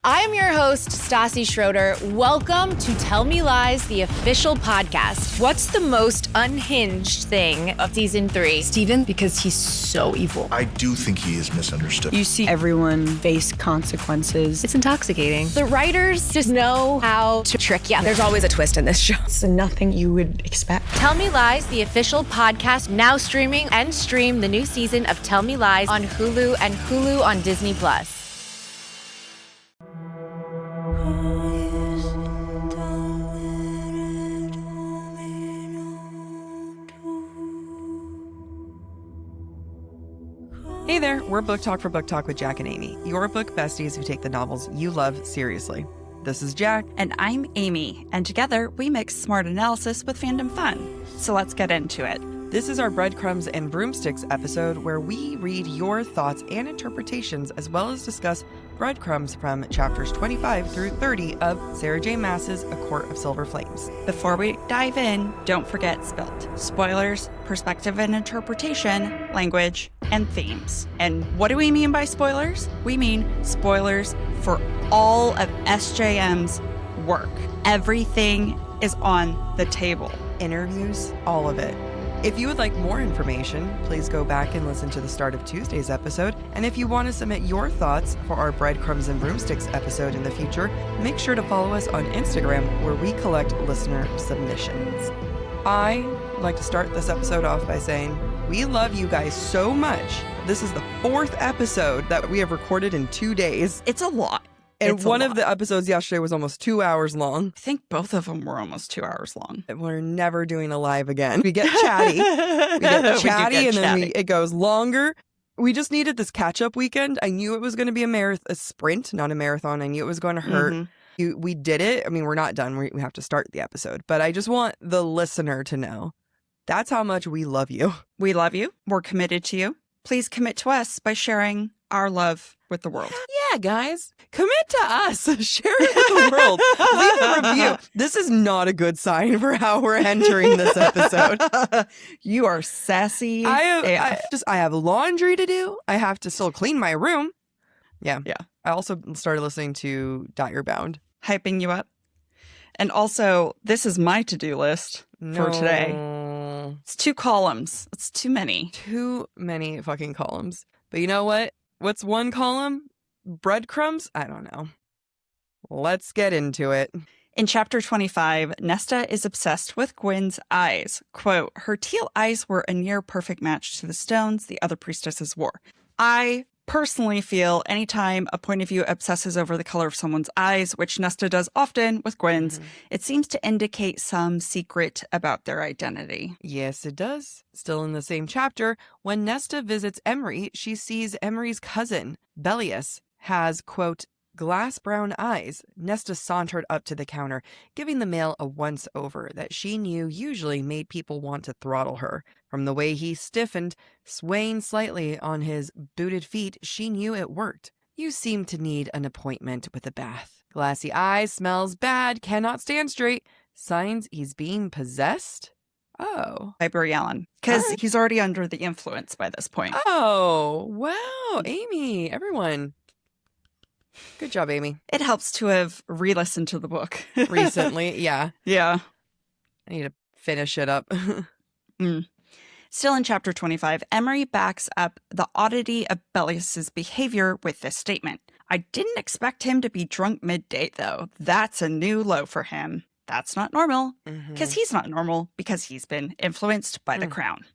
I'm your host, Stassi Schroeder. Welcome to Tell Me Lies, the official podcast. What's the most unhinged thing of season 3? Steven, because he's so evil. I do think he is misunderstood. You see everyone face consequences. It's intoxicating. The writers just know how to trick you. There's always a twist in this show. It's nothing you would expect. Tell Me Lies, the official podcast, now streaming, and stream the new season of Tell Me Lies on Hulu and Hulu on Disney+. Hey there, we're BookTok for BookTok with Jac and Amy, your book besties who take the novels you love seriously. This is Jac. And I'm Amy, and together we mix smart analysis with fandom fun. So let's get into it. This is our Breadcrumbs and Broomsticks episode where we read your thoughts and interpretations as well as discuss breadcrumbs from chapters 25 through 30 of Sarah J. Maas's A Court of Silver Flames. Before we dive in, don't forget SPILT. Spoilers, perspective and interpretation, language, and themes. And what do we mean by spoilers? We mean spoilers for all of SJM's work. Everything is on the table. Interviews, all of it. If you would like more information, please go back and listen to the start of Tuesday's episode. And if you want to submit your thoughts for our Breadcrumbs and Broomsticks episode in the future, make sure to follow us on Instagram where we collect listener submissions. I like to start this episode off by saying, we love you guys so much. This is the 4th episode that we have recorded in 2 days. It's a lot. And one of the episodes yesterday was almost 2 hours long. I think both of them were almost 2 hours long. We're never doing a live again. We get chatty. Then it goes longer. We just needed this catch-up weekend. I knew it was going to be a sprint, not a marathon. I knew it was going to hurt. Mm-hmm. We did it. I mean, we're not done. We have to start the episode. But I just want the listener to know that's how much we love you. We love you. We're committed to you. Please commit to us by sharing our love with the world. Yeah, guys. Commit to us. Share it with the world. Leave a review. This is not a good sign for how we're entering this episode. You are sassy. I have laundry to do. I have to still clean my room. Yeah. I also started listening to Dire Bound. Hyping you up. And also, this is my to-do list for today. It's 2 columns. It's too many. Too many fucking columns. But you know what? What's one column? Breadcrumbs? I don't know. Let's get into it. In chapter 25, Nesta is obsessed with Gwyn's eyes. Quote, her teal eyes were a near perfect match to the stones the other priestesses wore. I personally feel anytime a point of view obsesses over the color of someone's eyes, which Nesta does often with Gwyn's, it seems to indicate some secret about their identity. Yes, it does. Still in the same chapter, when Nesta visits Emery, she sees Emery's cousin, Bellius, has, quote, glass brown eyes. Nesta sauntered up to the counter, giving the male a once-over that she knew usually made people want to throttle her. From the way he stiffened, swaying slightly on his booted feet, she knew it worked. You seem to need an appointment with a bath. Glassy eyes, smells bad, cannot stand straight. Signs he's being possessed? Oh. By Barry Allen. Because he's already under the influence by this point. Oh, wow. Amy, everyone. Good job, Amy. It helps to have re-listened to the book. Recently, yeah. Yeah. I need to finish it up. Still in chapter 25, Emery backs up the oddity of Bellius's behavior with this statement. I didn't expect him to be drunk mid-date, though. That's a new low for him. That's not normal. Because he's not normal, because he's been influenced by the crown.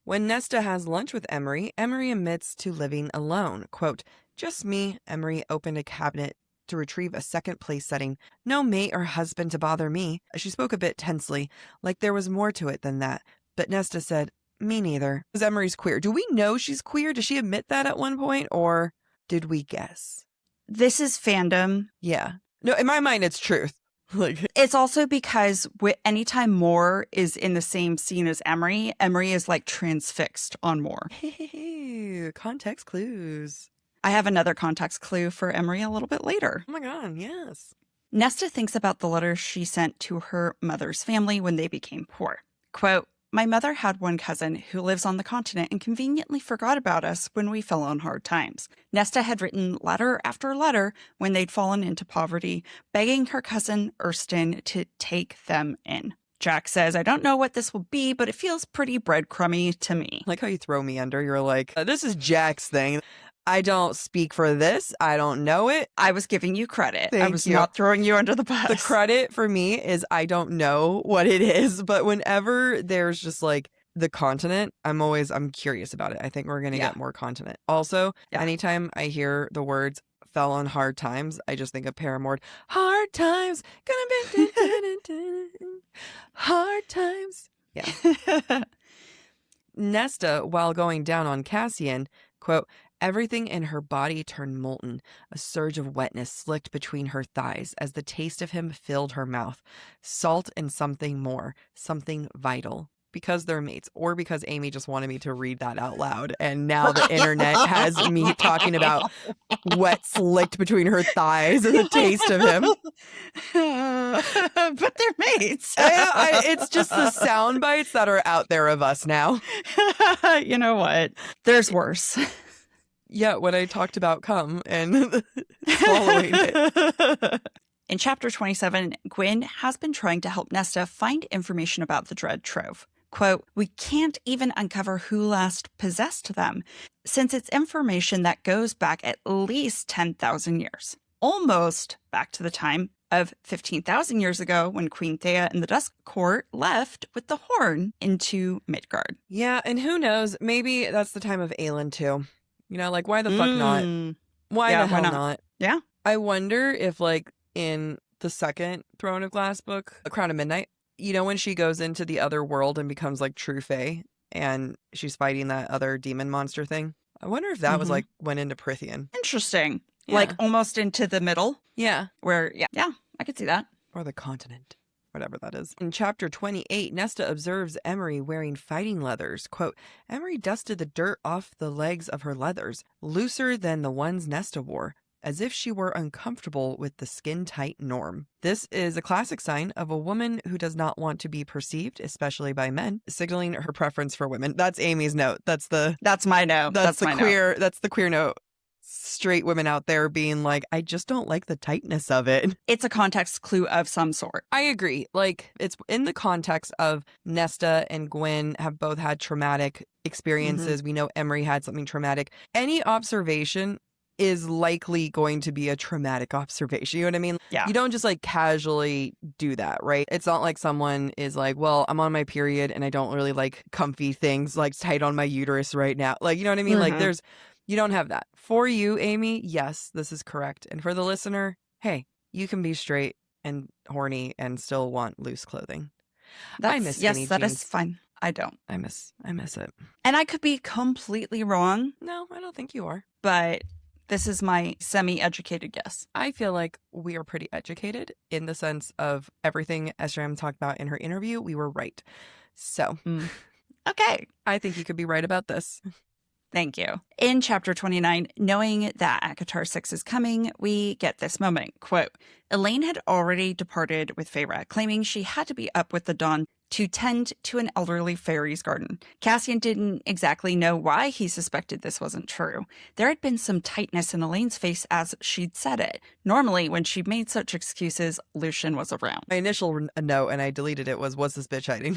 When Nesta has lunch with Emery, Emery admits to living alone. Quote, just me. Emery opened a cabinet to retrieve a second place setting. No mate or husband to bother me. She spoke a bit tensely, like there was more to it than that. But Nesta said, me neither. Because Emery's queer. Do we know she's queer? Does she admit that at one point? Or did we guess? This is fandom. Yeah. No, in my mind, it's truth. It's also because anytime Moore is in the same scene as Emery, Emery is like transfixed on Moore. Context clues. I have another context clue for Emery a little bit later. Oh my God, yes. Nesta thinks about the letters she sent to her mother's family when they became poor. Quote, my mother had one cousin who lives on the continent and conveniently forgot about us when we fell on hard times. Nesta had written letter after letter when they'd fallen into poverty, begging her cousin Ersten to take them in. Jac says, I don't know what this will be, but it feels pretty breadcrumby to me. Like how you throw me under. You're like, this is Jac's thing. I don't speak for this. I don't know it. I was giving you credit. I Thank was you. not throwing you under the bus. The credit for me is I don't know what it is, but whenever there's just like the continent, I'm curious about it. I think we're going to get more continent. Also, anytime I hear the words fell on hard times, I just think of Paramore. Hard times, gonna be hard times. Yeah. Nesta, while going down on Cassian, quote, everything in her body turned molten. A surge of wetness slicked between her thighs as the taste of him filled her mouth. Salt and something more, something vital. Because they're mates, or because Amy just wanted me to read that out loud. And now the internet has me talking about wet slicked between her thighs and the taste of him. But they're mates. It's just the sound bites that are out there of us now. You know what? There's worse. Yeah, when I talked about cum and swallowing it. In chapter 27, Gwyn has been trying to help Nesta find information about the Dread Trove. Quote, we can't even uncover who last possessed them, since it's information that goes back at least 10,000 years. Almost back to the time of 15,000 years ago when Queen Thea and the Dusk Court left with the horn into Midgard. Yeah, and who knows, maybe that's the time of Aelin too. You know, like, why the fuck not? Why the hell not? Yeah. I wonder if, like, in the second Throne of Glass book, A Crown of Midnight, you know, when she goes into the other world and becomes like true fae and she's fighting that other demon monster thing. I wonder if that was like went into Prithian. Interesting. Yeah. Like almost into the middle. Yeah. Where, yeah, I could see that. Or the continent. Whatever that is. In chapter 28, Nesta observes Emery wearing fighting leathers. Quote, Emery dusted the dirt off the legs of her leathers, looser than the ones Nesta wore, as if she were uncomfortable with the skin-tight norm. This is a classic sign of a woman who does not want to be perceived, especially by men, signaling her preference for women. That's Amy's note. That's my note. That's the queer note. Straight women out there being like, I just don't like the tightness of it. It's a context clue of some sort. I agree. Like, it's in the context of Nesta and Gwyn have both had traumatic experiences. We know Emery had something traumatic. Any observation is likely going to be a traumatic observation. You know what I mean? Yeah. You don't just like casually do that, right? It's not like someone is like, well, I'm on my period and I don't really like comfy things like tight on my uterus right now. Like, you know what I mean? Like you don't have that. For you, Amy, yes, this is correct. And for the listener, hey, you can be straight and horny and still want loose clothing. I miss skinny yes, that jeans. is fine. I don't. I miss it. And I could be completely wrong, No, I don't think you are. but this is my semi-educated guess. I feel like we are pretty educated in the sense of everything SRM talked about in her interview. We were right. So Okay. I think you could be right about this. Thank you. In chapter 29, knowing that ACOTAR 6 is coming, we get this moment. Quote, Elaine had already departed with Feyre, claiming she had to be up with the dawn to tend to an elderly fairy's garden. Cassian didn't exactly know why he suspected this wasn't true. There had been some tightness in Elaine's face as she'd said it. Normally, when she made such excuses, Lucian was around. My initial note, and I deleted it, was this bitch hiding?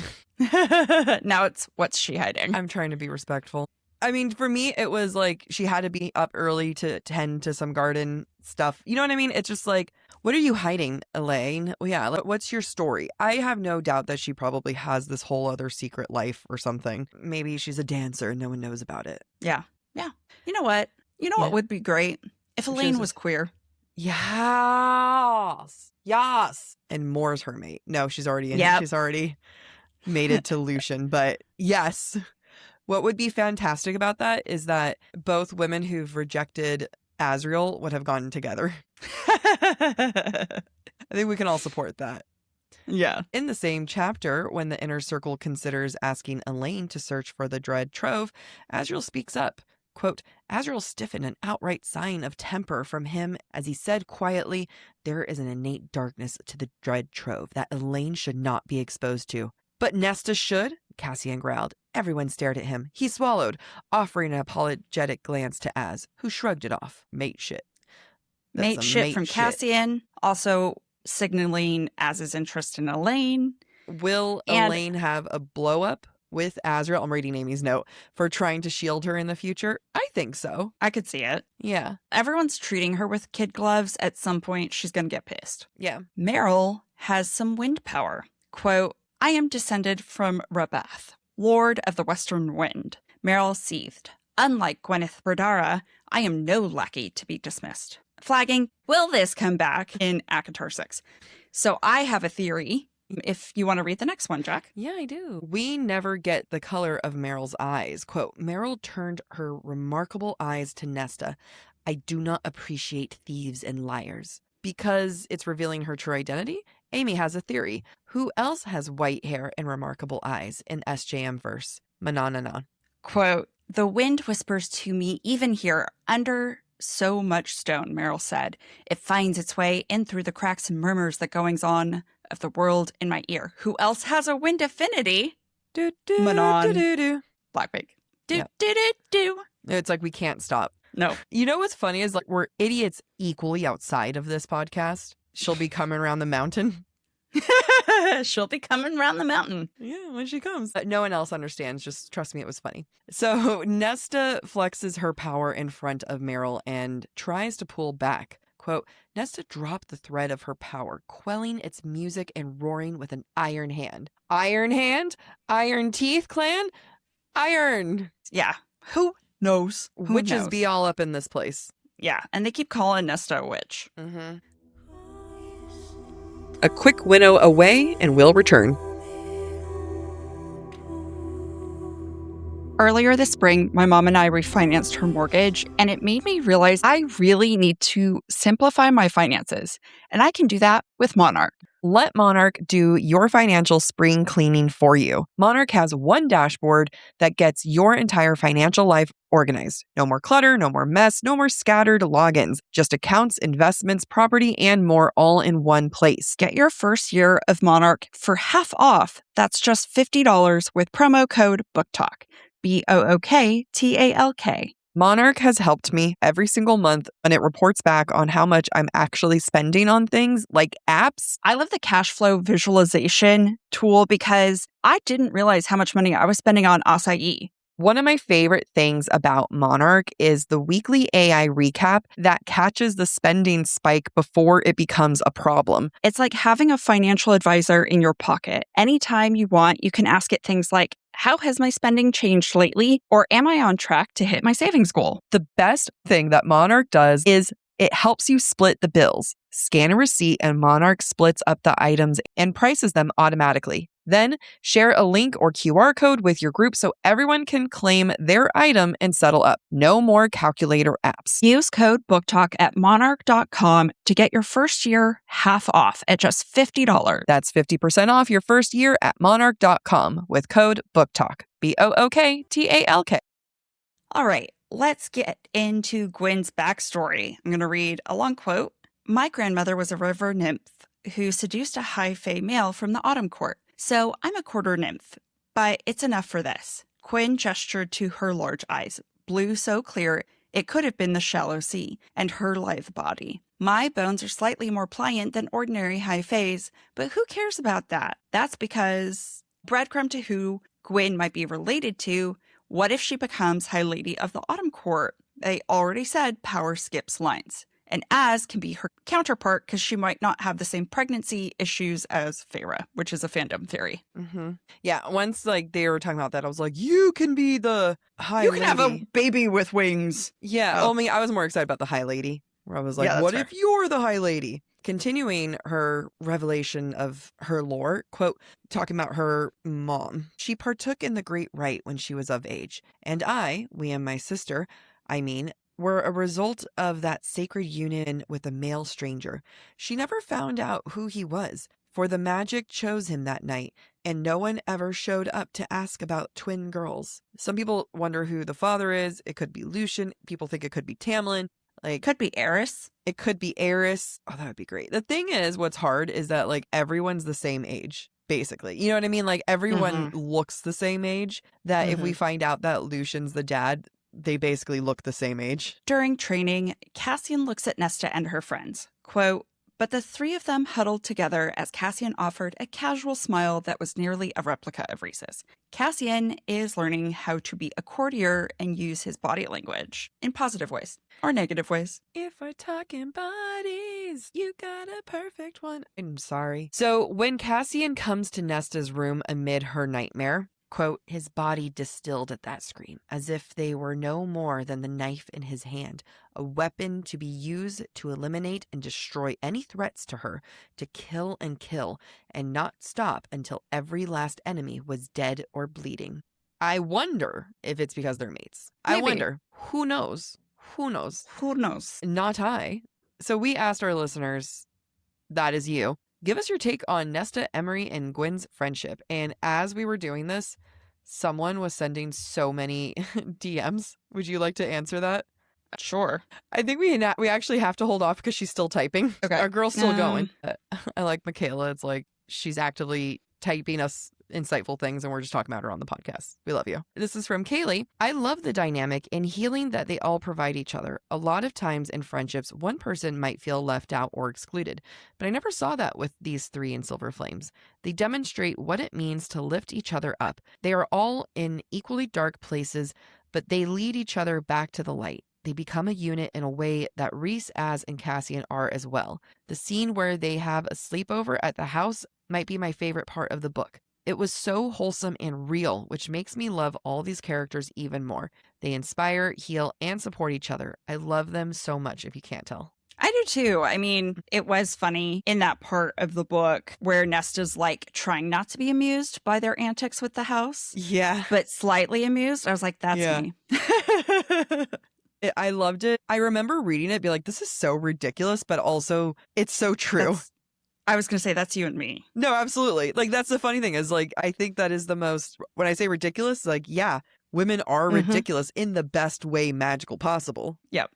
Now it's, what's she hiding? I'm trying to be respectful. I mean, for me, it was like she had to be up early to tend to some garden stuff. You know what I mean? It's just like, what are you hiding, Elaine? Well, yeah, what's your story? I have no doubt that she probably has this whole other secret life or something. Maybe she's a dancer and no one knows about it. Yeah. Yeah. You know what? What would be great? If Elaine was queer. Yes. Yes. And Moore's her mate. No, she's already in. She's already mated to Lucian. But yes. What would be fantastic about that is that both women who've rejected Azriel would have gone together. I think we can all support that. Yeah. In the same chapter, when the inner circle considers asking Elaine to search for the Dread Trove, Azriel speaks up. Quote, Azriel stiffened an outright sign of temper from him as he said quietly, there is an innate darkness to the Dread Trove that Elaine should not be exposed to. But Nesta should, Cassian growled. Everyone stared at him. He swallowed, offering an apologetic glance to Az, who shrugged it off. Mate shit. Mate shit from shit. Cassian, also signaling Az's interest in Elaine. Will Elaine have a blow up with Azrael? I'm reading Amy's note. For trying to shield her in the future? I think so. I could see it. Yeah. Everyone's treating her with kid gloves. At some point, she's going to get pissed. Yeah. Meryl has some wind power. Quote, I am descended from Rabath, Lord of the Western Wind. Meryl seethed. Unlike Gwyneth Berdara, I am no lackey to be dismissed. Flagging, will this come back in ACOTAR 6? So I have a theory. If you want to read the next one, Jack. Yeah, I do. We never get the color of Meryl's eyes. Quote, Meryl turned her remarkable eyes to Nesta. I do not appreciate thieves and liars. Because it's revealing her true identity, Amy has a theory. Who else has white hair and remarkable eyes in SJM verse? Manananan. Quote, the wind whispers to me even here under so much stone, Meryl said. It finds its way in through the cracks and murmurs the goings on of the world in my ear. Who else has a wind affinity? Do, do, Manon. do, do, do. Blackpink. Do, Yep. do, do, do. It's like we can't stop. No. You know what's funny is like we're idiots equally outside of this podcast. She'll be coming around the mountain. She'll be coming around the mountain. Yeah, when she comes. No one else understands. Just trust me, it was funny. So Nesta flexes her power in front of Meryl and tries to pull back. Quote, Nesta dropped the thread of her power, quelling its music and roaring with an iron hand. Iron hand? Iron teeth, clan? Iron. Yeah. Who knows? Who Witches knows? be all up in this place. Yeah. And they keep calling Nesta a witch. Mm-hmm. A quick winnow away and we'll return. Earlier this spring, my mom and I refinanced her mortgage, and it made me realize I really need to simplify my finances. And I can do that with Monarch. Let Monarch do your financial spring cleaning for you. Monarch has one dashboard that gets your entire financial life organized. No more clutter, no more mess, no more scattered logins. Just accounts, investments, property, and more all in one place. Get your first year of Monarch for half off. That's just $50 with promo code BookTok. BookTalk. Monarch has helped me every single month, and it reports back on how much I'm actually spending on things like apps. I love the cash flow visualization tool because I didn't realize how much money I was spending on acai. One of my favorite things about Monarch is the weekly AI recap that catches the spending spike before it becomes a problem. It's like having a financial advisor in your pocket. Anytime you want, you can ask it things like, how has my spending changed lately? Or am I on track to hit my savings goal? The best thing that Monarch does is it helps you split the bills. Scan a receipt and Monarch splits up the items and prices them automatically. Then share a link or QR code with your group so everyone can claim their item and settle up. No more calculator apps. Use code BookTalk at monarch.com to get your first year half off at just $50. That's 50% off your first year at monarch.com with code BookTalk. BookTalk. All right, let's get into Gwen's backstory. I'm going to read a long quote. My grandmother was a river nymph who seduced a high fae male from the autumn court. So I'm a quarter nymph, but it's enough for this. Gwen gestured to her large eyes, blue so clear it could have been the shallow sea, and her lithe body. My bones are slightly more pliant than ordinary high faes, but who cares about that? That's because breadcrumb to who Gwen might be related to. What if she becomes High Lady of the Autumn Court? They already said power skips lines. And Az can be her counterpart because she might not have the same pregnancy issues as Feyre, which is a fandom theory. Mm-hmm. Yeah, once like they were talking about that, I was like, you can be the high lady. You can have a baby with wings. Yeah, Oh. only I was more excited about the high lady, where I was like, Yeah, that's what fair. if you're the high lady? Continuing her revelation of her lore, quote, talking about her mom. She partook in the great rite when she was of age, and we and my sister, were a result of that sacred union with a male stranger. She never found out who he was, for the magic chose him that night, and no one ever showed up to ask about twin girls. Some people wonder who the father is. It could be Lucian. People think it could be Tamlin. Like, Could be Eris. it could be Eris. Oh, that would be great. The thing is, what's hard is that like everyone's the same age. basically. You know what I mean? Like everyone looks the same age, that if we find out that Lucian's the dad, they basically look the same age. During training, Cassian looks at Nesta and her friends. Quote, but the three of them huddled together as Cassian offered a casual smile that was nearly a replica of Rhys's. Cassian is learning how to be a courtier and use his body language in positive ways or negative ways. If we're talking bodies, you got a perfect one. I'm sorry. So when Cassian comes to Nesta's room amid her nightmare, quote, his body distilled at that scream, as if they were no more than the knife in his hand, a weapon to be used to eliminate and destroy any threats to her, to kill, and not stop until every last enemy was dead or bleeding. I wonder if it's because they're mates. Maybe. I wonder. Who knows? Who knows? Who knows? Not I. So we asked our listeners, that is you, give us your take on Nesta, Emery, and Gwyn's friendship. And as we were doing this, someone was sending so many DMs. Would you like to answer that? Sure. I think we actually have to hold off because she's still typing. Okay. Our girl's still going. I like Michaela. It's like she's actively typing us insightful things and we're just talking about her on the podcast. We love you. This is from Kaylee. I love the dynamic and healing that they all provide each other. A lot of times in friendships, one person might feel left out or excluded, but I never saw that with these three in Silver Flames. They demonstrate what it means to lift each other up. They are all in equally dark places, but they lead each other back to the light. They become a unit in a way that Rhys, Az, and Cassian are as well. The scene where they have a sleepover at the house might be my favorite part of the book. It was so wholesome and real, which makes me love all these characters even more. They inspire, heal, and support each other. I love them so much, if you can't tell. I do too. I mean, it was funny in that part of the book where Nesta's like trying not to be amused by their antics with the house. Yeah. But slightly amused. I was like, that's me. I loved it. I remember reading it, be like, this is so ridiculous, but also it's so true. I was going to say that's you and me. No, absolutely. Like, that's the funny thing is, like, I think that is the most, when I say ridiculous, like, yeah, women are ridiculous in the best way magical possible. Yep.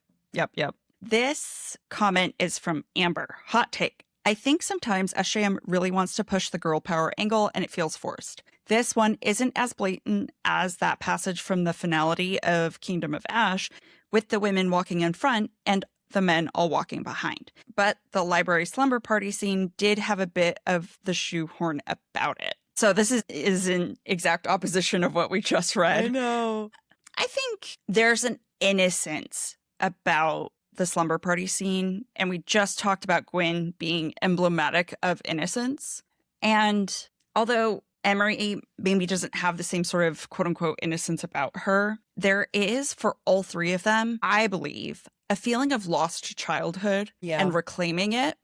This comment is from Amber. Hot take. I think sometimes Asham really wants to push the girl power angle and it feels forced. This one isn't as blatant as that passage from the finality of Kingdom of Ash, with the women walking in front and the men all walking behind. But the library slumber party scene did have a bit of the shoehorn about it. So this is in exact opposition of what we just read. I know. I think there's an innocence about the slumber party scene, and we just talked about Gwyn being emblematic of innocence. And although Emery maybe doesn't have the same sort of quote-unquote innocence about her, there is, for all three of them, I believe, a feeling of lost childhood and reclaiming it.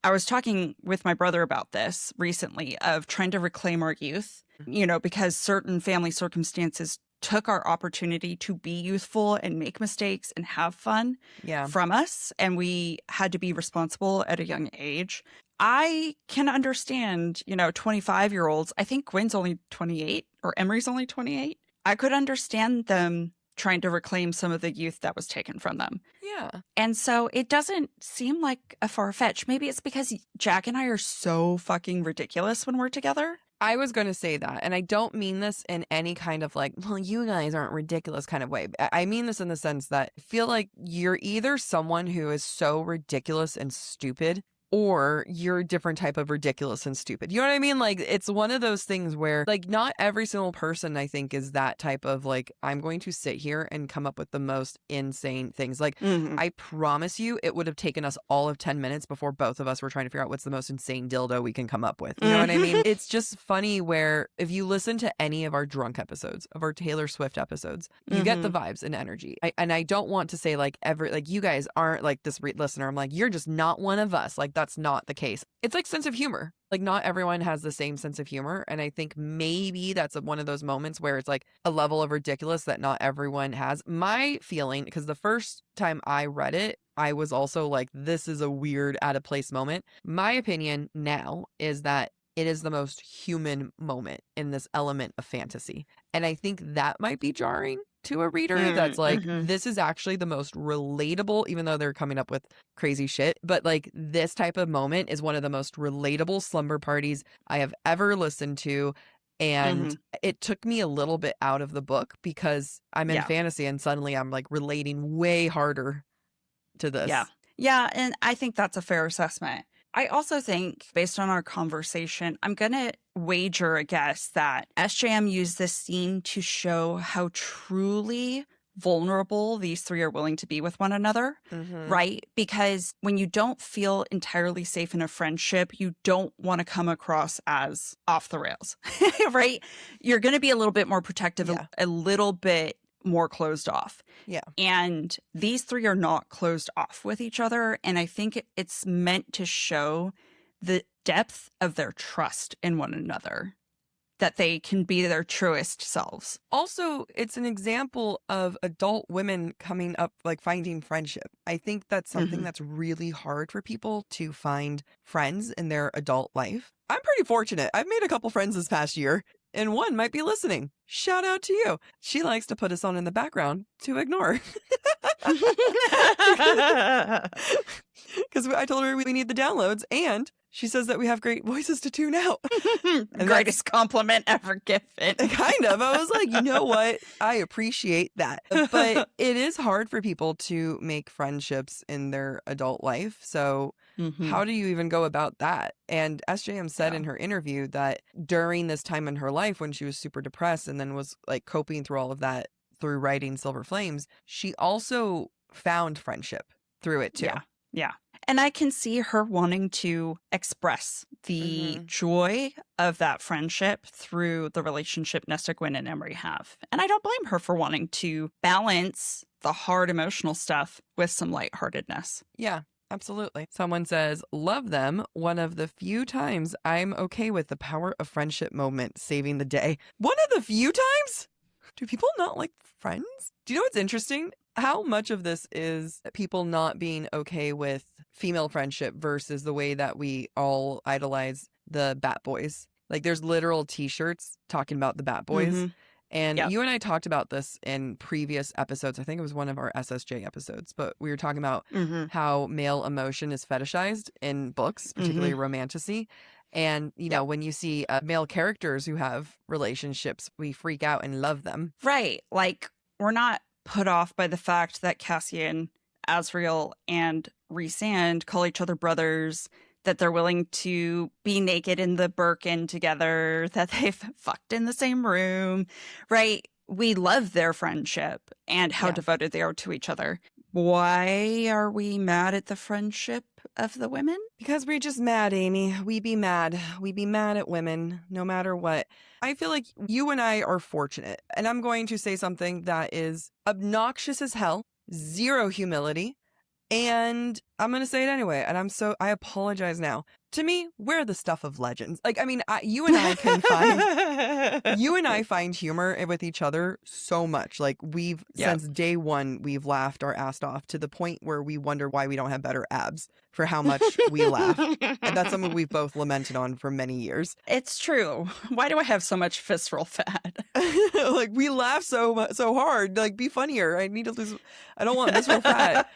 I was talking with my brother about this recently, of trying to reclaim our youth, you know, because certain family circumstances took our opportunity to be youthful and make mistakes and have fun from us. And we had to be responsible at a young age. I can understand, you know, 25-year-olds. I think Gwyn's only 28 or Emery's only 28. I could understand them trying to reclaim some of the youth that was taken from them. Yeah. And so it doesn't seem like a far-fetched. Maybe it's because Jac and I are so fucking ridiculous when we're together. I was going to say that, and I don't mean this in any kind of like, well, you guys aren't ridiculous kind of way. I mean this in the sense that I feel like you're either someone who is so ridiculous and stupid, or you're a different type of ridiculous and stupid. You know what I mean? Like, it's one of those things where, like, not every single person, I think, is that type of, like, I'm going to sit here and come up with the most insane things. Like, I promise you, it would have taken us all of 10 minutes before both of us were trying to figure out what's the most insane dildo we can come up with. You know what I mean? It's just funny where if you listen to any of our drunk episodes, of our Taylor Swift episodes, you get the vibes and energy. And I don't want to say, like, you guys aren't, like, this listener. I'm like, you're just not one of us. Like, that's not the case. It's like sense of humor. Like, not everyone has the same sense of humor. And I think maybe that's one of those moments where it's like a level of ridiculous that not everyone has. My feeling, because the first time I read it, I was also like, this is a weird out of place moment. My opinion now is that it is the most human moment in this element of fantasy. And I think that might be jarring to a reader that's like, this is actually the most relatable, even though they're coming up with crazy shit. But like this type of moment is one of the most relatable slumber parties I have ever listened to. And it took me a little bit out of the book because I'm in fantasy and suddenly I'm like relating way harder to this. Yeah. Yeah. And I think that's a fair assessment. I also think, based on our conversation, I'm going to wager a guess that SJM used this scene to show how truly vulnerable these three are willing to be with one another, right? Because when you don't feel entirely safe in a friendship, you don't want to come across as off the rails, right? You're going to be a little bit more protective, a little bit more closed off. Yeah. And these three are not closed off with each other. And I think it's meant to show the depth of their trust in one another, that they can be their truest selves. Also, it's an example of adult women coming up, like finding friendship. I think that's something that's really hard for people to find friends in their adult life. I'm pretty fortunate. I've made a couple friends this past year, and one might be listening. Shout out to you. She likes to put us on in the background to ignore. Because I told her we need the downloads, and she says that we have great voices to tune out. Greatest compliment ever given. Kind of. I was like, you know what? I appreciate that. But it is hard for people to make friendships in their adult life. So how do you even go about that? And SJM said in her interview that during this time in her life when she was super depressed and then was like coping through all of that through writing Silver Flames, she also found friendship through it too. Yeah. And I can see her wanting to express the joy of that friendship through the relationship Nesta, Gwen, and Emery have. And I don't blame her for wanting to balance the hard emotional stuff with some lightheartedness. Yeah, absolutely. Someone says, love them. One of the few times I'm okay with the power of friendship moment saving the day. One of the few times? Do people not like friends? Do you know what's interesting? How much of this is people not being okay with female friendship versus the way that we all idolize the Bat Boys? Like there's literal t-shirts talking about the Bat Boys. And you and I talked about this in previous episodes. I think it was one of our SSJ episodes, but we were talking about how male emotion is fetishized in books, particularly romantasy. And, you know, when you see male characters who have relationships, we freak out and love them. Right. Like we're not put off by the fact that Cassian, Azriel, and Rhysand call each other brothers, that they're willing to be naked in the Birkin together, that they've fucked in the same room, right? We love their friendship and how devoted they are to each other. Why are we mad at the friendship of the women? Because we're just mad, Amy. We be mad. We be mad at women, no matter what. I feel like you and I are fortunate. And I'm going to say something that is obnoxious as hell, zero humility. And I'm going to say it anyway. And I apologize now. To me, we're the stuff of legends. Like, I mean, you and I find humor with each other so much. Like since day one, we've laughed our ass off to the point where we wonder why we don't have better abs for how much we laugh. And that's something we've both lamented on for many years. It's true. Why do I have so much visceral fat? Like we laugh so hard. Like be funnier. I need to lose. I don't want visceral fat.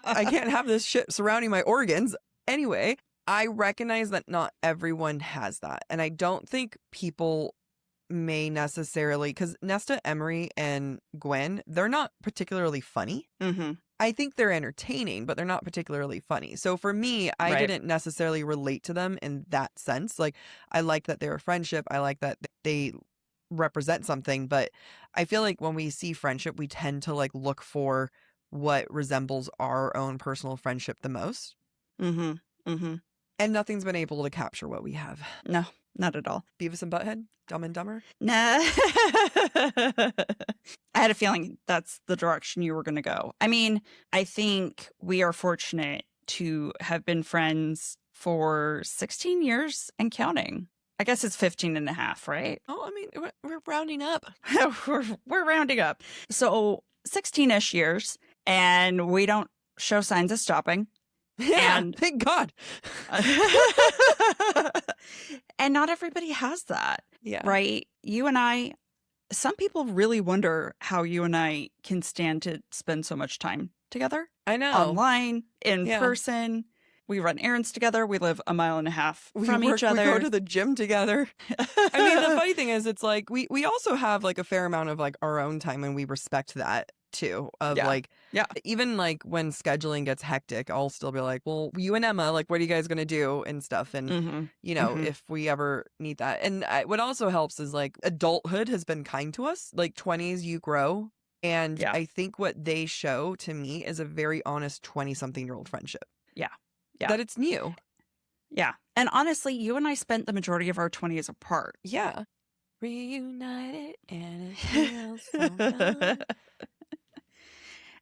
I can't have this shit surrounding my organs. Anyway, I recognize that not everyone has that. And I don't think people may necessarily, because Nesta, Emery, and Gwen, they're not particularly funny. I think they're entertaining, but they're not particularly funny. So for me, I didn't necessarily relate to them in that sense. Like, I like that they're a friendship. I like that they represent something. But I feel like when we see friendship, we tend to like look for what resembles our own personal friendship the most. And nothing's been able to capture what we have. No, not at all. Beavis and Butthead? Dumb and Dumber? Nah. I had a feeling that's the direction you were going to go. I mean, I think we are fortunate to have been friends for 16 years and counting. I guess it's 15 and a half, right? Oh, I mean, we're rounding up. we're rounding up. So 16-ish years, and we don't show signs of stopping. Yeah, and thank God. And not everybody has that. Yeah. Right? You and I Some people really wonder how you and I can stand to spend so much time together. I know. Online, in Yeah. person. We run errands together. We live 1.5 miles from We each other. We go to the gym together. I mean, the funny thing is, it's like we also have like a fair amount of like our own time, and we respect that too. Of like, even like when scheduling gets hectic, I'll still be like, well, you and Emma, like, what are you guys gonna do and stuff, and you know, if we ever need that. And what also helps is like adulthood has been kind to us. Like 20s, you grow. And I think what they show to me is a very honest 20-something-year-old friendship. Yeah. That it's new. Yeah. And honestly, you and I spent the majority of our 20s apart. Yeah. Reunited and it feels so good.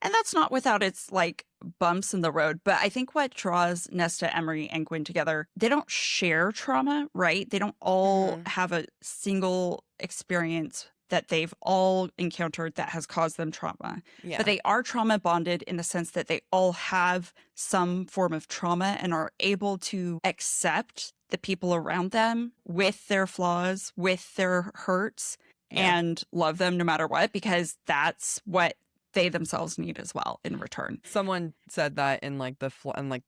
And that's not without its like bumps in the road. But I think what draws Nesta, Emery, and Gwyn together, they don't share trauma, right? They don't all have a single experience that they've all encountered that has caused them trauma. Yeah. But they are trauma bonded in the sense that they all have some form of trauma and are able to accept the people around them with their flaws, with their hurts, and love them no matter what, because that's what they themselves need as well in return. Someone said that in like the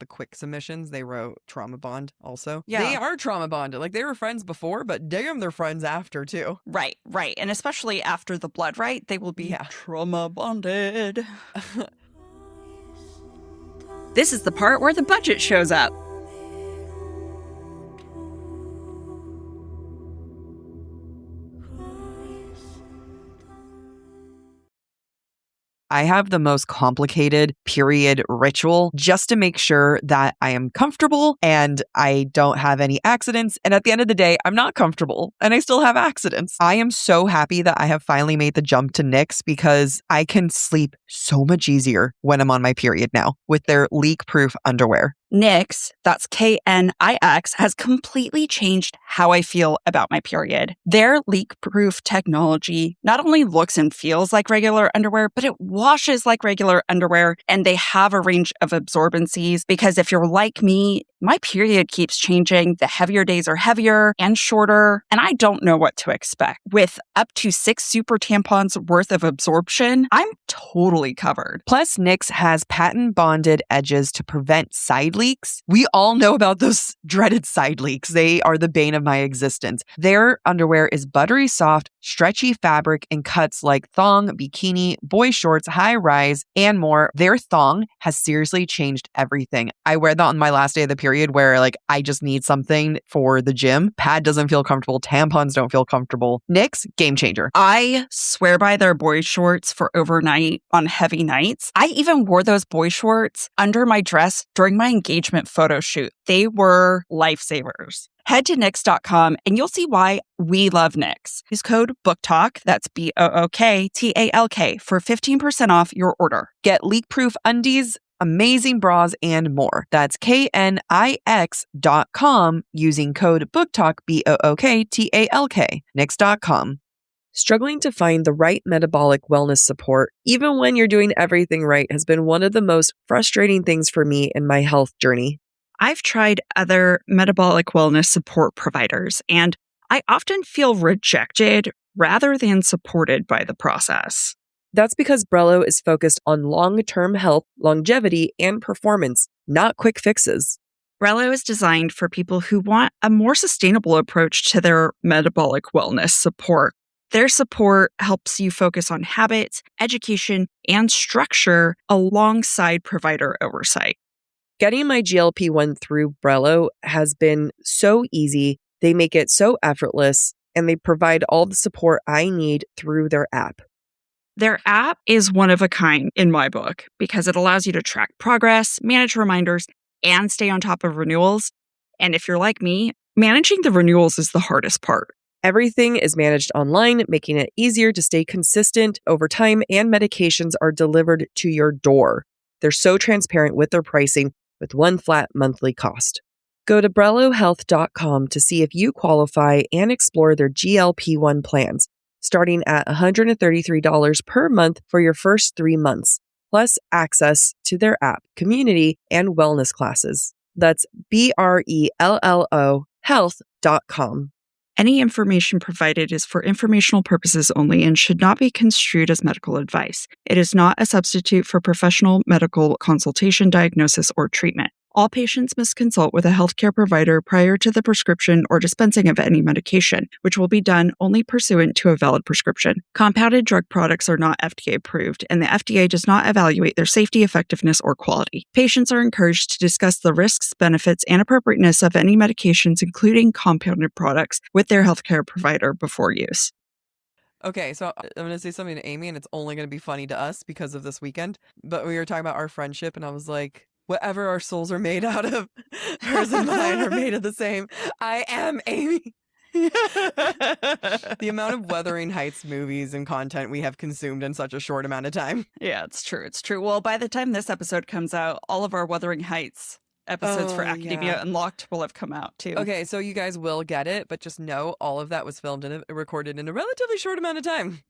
quick submissions, they wrote trauma bond also. Yeah. They are trauma bonded. Like they were friends before, but damn, they're friends after too. Right. And especially after the blood right, they will be trauma bonded. This is the part where the budget shows up. I have the most complicated period ritual just to make sure that I am comfortable and I don't have any accidents. And at the end of the day, I'm not comfortable and I still have accidents. I am so happy that I have finally made the jump to Knix because I can sleep so much easier when I'm on my period now with their leak-proof underwear. Knix, that's Knix, has completely changed how I feel about my period. Their leak-proof technology not only looks and feels like regular underwear, but it washes like regular underwear, and they have a range of absorbencies because if you're like me, my period keeps changing. The heavier days are heavier and shorter, and I don't know what to expect. With up to 6 super tampons worth of absorption, I'm totally covered. Plus, Knix has patent-bonded edges to prevent side leaks. We all know about those dreaded side leaks. They are the bane of my existence. Their underwear is buttery soft, stretchy fabric, and cuts like thong, bikini, boy shorts, high-rise, and more. Their thong has seriously changed everything. I wear that on my last day of the period where like I just need something for the gym. Pad doesn't feel comfortable. Tampons don't feel comfortable. Knix, game changer. I swear by their boy shorts for overnight on heavy nights. I even wore those boy shorts under my dress during my engagement photo shoot. They were lifesavers. Head to Knix.com and you'll see why we love Knix. Use code BookTalk, that's BOOKTALK, for 15% off your order. Get leak-proof undies, amazing bras, and more. That's KNIX.com using code BookTalk, BOOKTALK, Knix.com. Struggling to find the right metabolic wellness support, even when you're doing everything right, has been one of the most frustrating things for me in my health journey. I've tried other metabolic wellness support providers, and I often feel rejected rather than supported by the process. That's because Brello is focused on long-term health, longevity, and performance, not quick fixes. Brello is designed for people who want a more sustainable approach to their metabolic wellness support. Their support helps you focus on habits, education, and structure alongside provider oversight. Getting my GLP-1 through Brello has been so easy. They make it so effortless, and they provide all the support I need through their app. Their app is one of a kind in my book because it allows you to track progress, manage reminders, and stay on top of renewals. And if you're like me, managing the renewals is the hardest part. Everything is managed online, making it easier to stay consistent over time, and medications are delivered to your door. They're so transparent with their pricing with one flat monthly cost. Go to BrelloHealth.com to see if you qualify and explore their GLP-1 plans, starting at $133 per month for your first 3 months, plus access to their app, community, and wellness classes. That's BRELLO health.com. Any information provided is for informational purposes only and should not be construed as medical advice. It is not a substitute for professional medical consultation, diagnosis, or treatment. All patients must consult with a healthcare provider prior to the prescription or dispensing of any medication, which will be done only pursuant to a valid prescription. Compounded drug products are not FDA approved, and the FDA does not evaluate their safety, effectiveness, or quality. Patients are encouraged to discuss the risks, benefits, and appropriateness of any medications, including compounded products, with their healthcare provider before use. Okay, so I'm going to say something to Amy, and it's only going to be funny to us because of this weekend. But we were talking about our friendship, and I was like, whatever our souls are made out of, hers and mine are made of the same. I am Amy. The amount of Wuthering Heights movies and content we have consumed in such a short amount of time. Yeah, it's true. It's true. Well, by the time this episode comes out, all of our Wuthering Heights episodes for Academia Unlocked will have come out too. Okay, so you guys will get it, but just know all of that was filmed and recorded in a relatively short amount of time.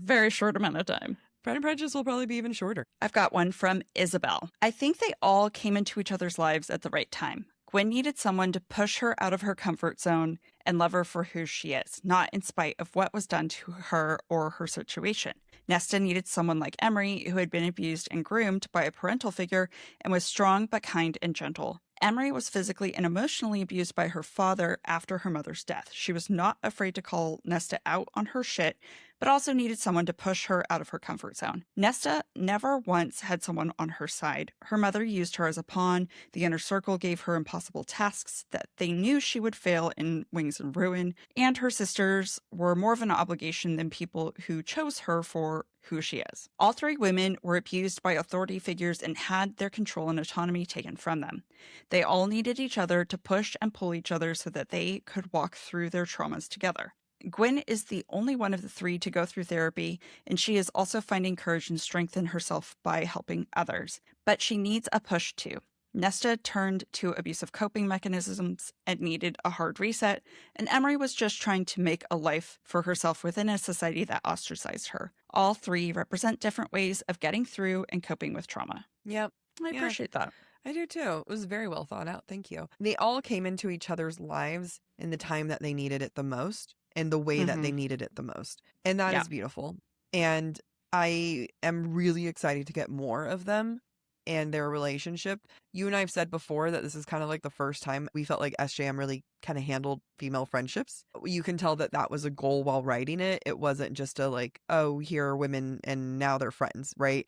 Very short amount of time. Pride and Prejudice will probably be even shorter. I've got one from Isabel. I think they all came into each other's lives at the right time. Gwen needed someone to push her out of her comfort zone and love her for who she is, not in spite of what was done to her or her situation. Nesta needed someone like Emery, who had been abused and groomed by a parental figure and was strong but kind and gentle. Emery was physically and emotionally abused by her father after her mother's death. She was not afraid to call Nesta out on her shit, but also needed someone to push her out of her comfort zone. Nesta never once had someone on her side. Her mother used her as a pawn. The inner circle gave her impossible tasks that they knew she would fail in Wings and Ruin, and her sisters were more of an obligation than people who chose her for who she is. All three women were abused by authority figures and had their control and autonomy taken from them. They all needed each other to push and pull each other so that they could walk through their traumas together. Gwen is the only one of the three to go through therapy, and she is also finding courage and strength in herself by helping others. But she needs a push too. Nesta turned to abusive coping mechanisms and needed a hard reset, and Emery was just trying to make a life for herself within a society that ostracized her. All three represent different ways of getting through and coping with trauma. Yep. I appreciate that. I do too. It was very well thought out. Thank you. They all came into each other's lives in the time that they needed it the most and the way that they needed it the most. And that is beautiful. And I am really excited to get more of them and their relationship. You and I have said before that this is kind of like the first time we felt like SJM really kind of handled female friendships. You can tell that that was a goal while writing it. It wasn't just a like, oh, here are women and now they're friends, right?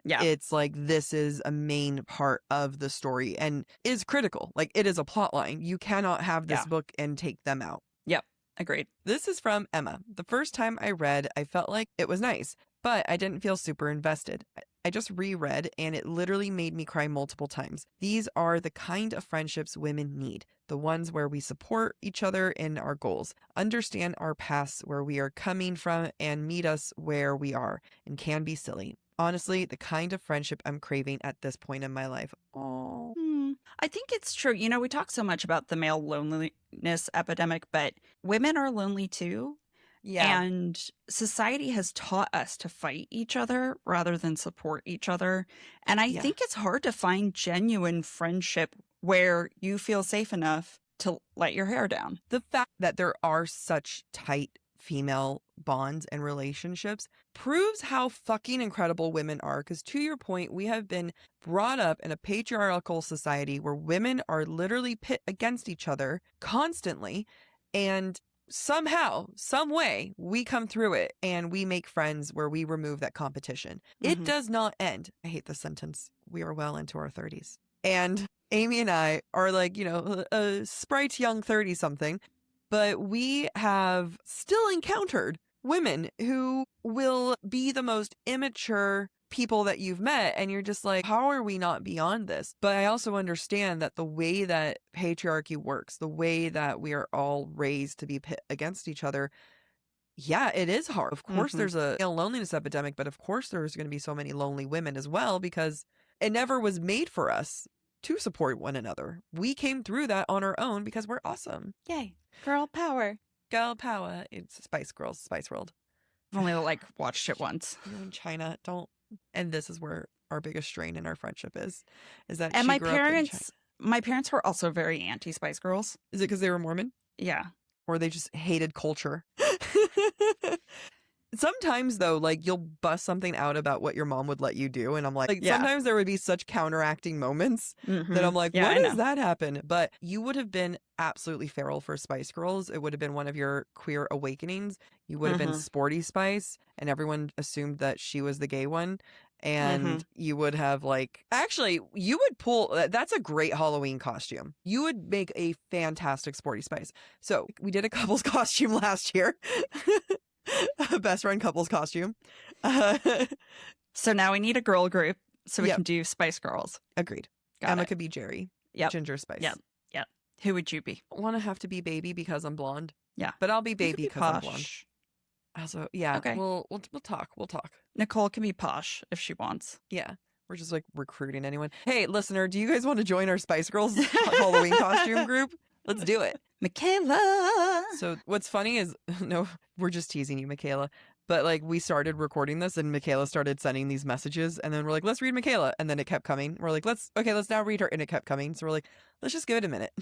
Yeah. It's like this is a main part of the story and is critical. Like it is a plot line. You cannot have this book and take them out. Yep. Agreed. This is from Emma. The first time I read, I felt like it was nice, but I didn't feel super invested. I just reread and it literally made me cry multiple times. These are the kind of friendships women need. The ones where we support each other in our goals, understand our pasts where we are coming from and meet us where we are and can be silly. Honestly, the kind of friendship I'm craving at this point in my life. Oh, I think it's true. You know, we talk so much about the male loneliness epidemic, but women are lonely too. Yeah. And society has taught us to fight each other rather than support each other. And I think it's hard to find genuine friendship where you feel safe enough to let your hair down. The fact that there are such tight female bonds and relationships proves how fucking incredible women are. Because to your point, we have been brought up in a patriarchal society where women are literally pit against each other constantly. And somehow, some way, we come through it and we make friends where we remove that competition. It does not end. I hate this sentence. We are well into our 30s. And Amy and I are like, you know, a sprite young 30-something. But we have still encountered women who will be the most immature people that you've met. And you're just like, how are we not beyond this? But I also understand that the way that patriarchy works, the way that we are all raised to be pit against each other, yeah, it is hard. Of course, there's a loneliness epidemic, but of course there's going to be so many lonely women as well because it never was made for us to support one another. We came through that on our own because we're awesome. Yay. Girl power. Girl power. It's Spice Girls, Spice World. I've only watched it once. You're in China. Don't. And this is where our biggest strain in our friendship is that and she my grew up in China. My parents were also very anti Spice Girls. Is it because they were Mormon? Yeah. or they just hated culture. Sometimes, though, like, you'll bust something out about what your mom would let you do. And I'm like sometimes there would be such counteracting moments that I'm like, why does that happen? But you would have been absolutely feral for Spice Girls. It would have been one of your queer awakenings. You would have been Sporty Spice, and everyone assumed that she was the gay one. And you would have, like, actually, you would pull, that's a great Halloween costume. You would make a fantastic Sporty Spice. So we did a couple's costume last year. A best friend couple's costume. So now we need a girl group so we can do Spice Girls. Agreed. Got Emma it. could be Jerry. Yep. Ginger Spice. Yep. Who would you be? I want to have to be Baby because I'm blonde. Yeah. But I'll be You could Baby be because I'm Posh. blonde. Also, yeah. Okay. We'll talk. Nicole can be Posh if she wants. Yeah. We're just like recruiting anyone. Hey, listener, do you guys want to join our Spice Girls Halloween costume group? Let's do it. Michaela. So what's funny is, no, we're just teasing you, Michaela. But like we started recording this and Michaela started sending these messages and then we're like, let's read Michaela. And then it kept coming. We're like, let's now read her. And it kept coming. So we're like, let's just give it a minute.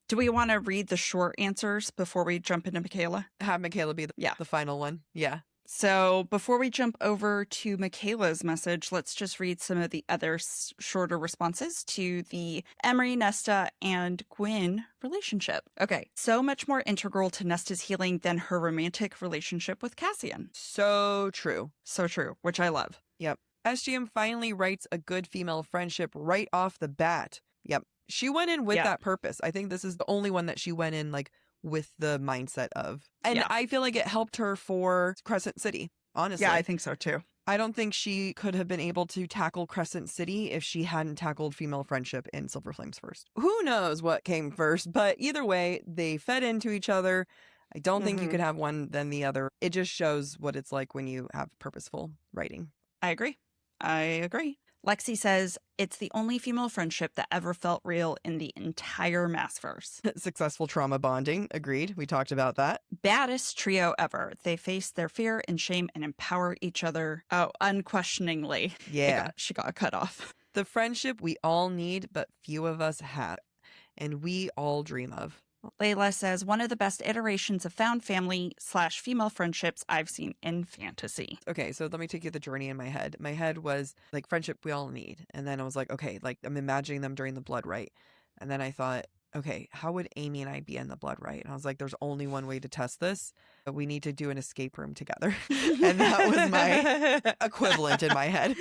Do we want to read the short answers before we jump into Michaela? Have Michaela be the final one. Yeah. So before we jump over to Michaela's message, let's just read some of the other shorter responses to the Emery, Nesta, and Gwyn relationship. Okay. So much more integral to Nesta's healing than her romantic relationship with Cassian. So true. So true, which I love. Yep. SGM finally writes a good female friendship right off the bat. Yep. She went in with that purpose. I think this is the only one that she went in like with the mindset of. And I feel like it helped her for Crescent City, honestly. Yeah, I think so too. I don't think she could have been able to tackle Crescent City if she hadn't tackled female friendship in Silver Flames first. Who knows what came first, but either way, they fed into each other. I don't think you could have one then the other. It just shows what it's like when you have purposeful writing. I agree. Lexi says, it's the only female friendship that ever felt real in the entire Maasverse. Successful trauma bonding. Agreed. We talked about that. Baddest trio ever. They face their fear and shame and empower each other. Oh, unquestioningly. Yeah. She got cut off. The friendship we all need, but few of us have, and we all dream of. Layla says, one of the best iterations of found family / female friendships I've seen in fantasy. Okay, so let me take you the journey in my head. My head was like friendship we all need. And then I was like, okay, like I'm imagining them during the blood rite. And then I thought, okay, how would Amy and I be in the blood rite? And I was like, there's only one way to test this. We need to do an escape room together. And that was my equivalent in my head.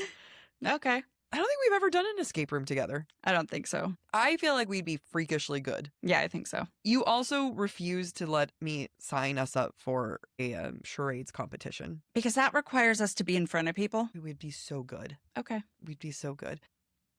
Okay. I don't think we've ever done an escape room together. I don't think so. I feel like we'd be freakishly good. Yeah, I think so. You also refused to let me sign us up for a charades competition. Because that requires us to be in front of people. We'd be so good. Okay. We'd be so good.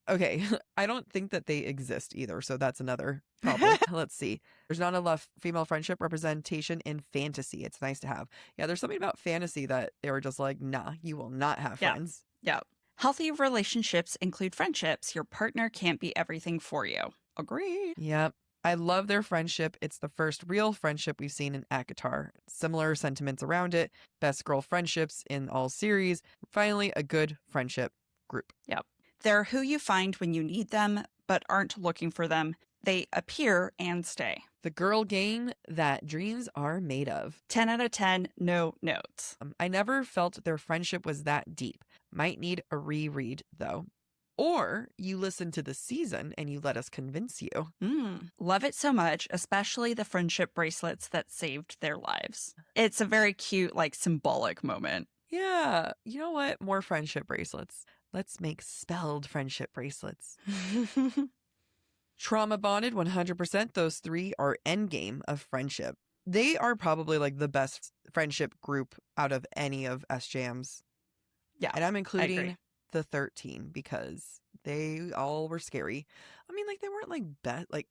Okay, I don't think that they exist either, so that's another problem. Let's see. There's not enough female friendship representation in fantasy. It's nice to have. Yeah, there's something about fantasy that they were just like, nah, you will not have friends. Yeah. Healthy relationships include friendships. Your partner can't be everything for you. Agree. Yep. I love their friendship. It's the first real friendship we've seen in ACOTAR. Similar sentiments around it. Best girl friendships in all series. Finally, a good friendship group. Yep. They're who you find when you need them, but aren't looking for them. They appear and stay. The girl gang that dreams are made of. 10 out of 10, no notes. I never felt their friendship was that deep. Might need a reread, though. Or you listen to the season and you let us convince you. Love it so much, especially the friendship bracelets that saved their lives. It's a very cute, like, symbolic moment. Yeah. You know what? More friendship bracelets. Let's make spelled friendship bracelets. Trauma bonded 100%. Those three are endgame of friendship. They are probably like the best friendship group out of any of SJM's. Yeah. And I'm including the 13 because they all were scary. I mean, like they weren't like